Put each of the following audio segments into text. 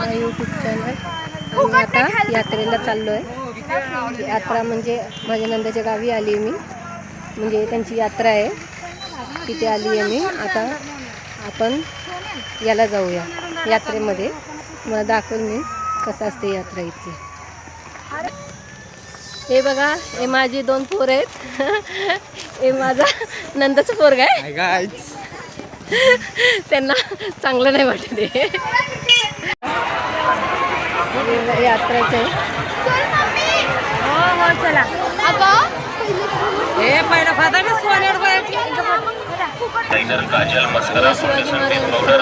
माय YouTube channel. आम्ही आता यात्रेला चाललो आहे. यात्रा म्हणजे माझ्या नंदाच्या गावी आली आहे मी, म्हणजे त्यांची यात्रा आहे तिथे आली आहे मी. आता आपण याला जाऊया यात्रेमध्ये, मला दाखवेल मी कसं असते यात्रा इथे. हे बघा, हे माझी 2 पोर आहेत. हे माझा नंदाचं पोरग आहे. त्यांना चांगलं नाही वाटत आहे. यात्राचं आहे. हो चला. हे पहिला फायदा मी सोन्यावर Kajal mascara foundation face powder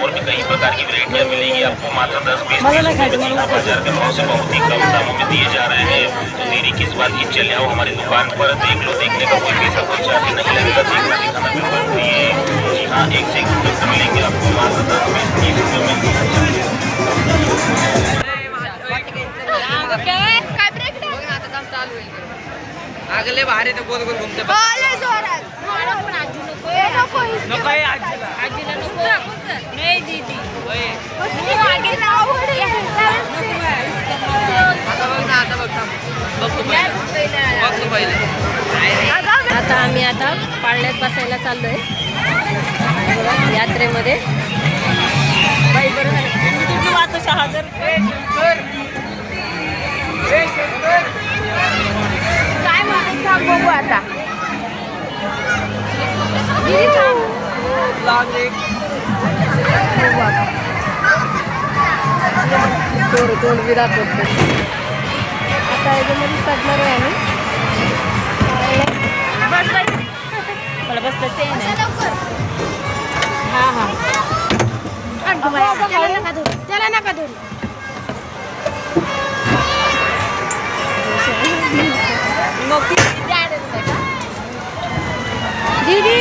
और भी कई प्रकार की वैरायटियां मिलेगी आपको मात्र 10-20 बाजार के भाव से बहुत ही कम दामों में दिए जा रहे हैं। तो मेरी किस बात की, चले आओ हमारी दुकान पर, देख लो, देखने का कोई पैसा कोई चार्ज नहीं लगेगा, देखना दिखाना बिल्कुल फ्री है। जी हाँ, एक से एक प्रोडक्ट मिलेंगे आपको मात्र 10-20 रुपये में। आगले बाहेर येतो गोल गोल घुमते. आता आम्ही आता पाळण्यात बसायला चाललोय यात्रेमध्ये. बाई बरं काय म्हणून थांब बघू आता. तोंड बी दाखवत आता याच्यामध्ये चढणार आहे आम्ही. मला बसलं ते हां हां त्याला नका धरू. दीदी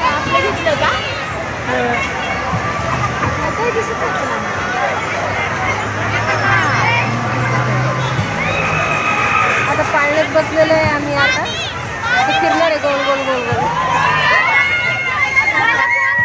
आपलं घेतलं का? काही दिसत आता पाळण्यात बसलेलो आहे आम्ही. आता फिरणार आहे गोल गोल गोल गोल.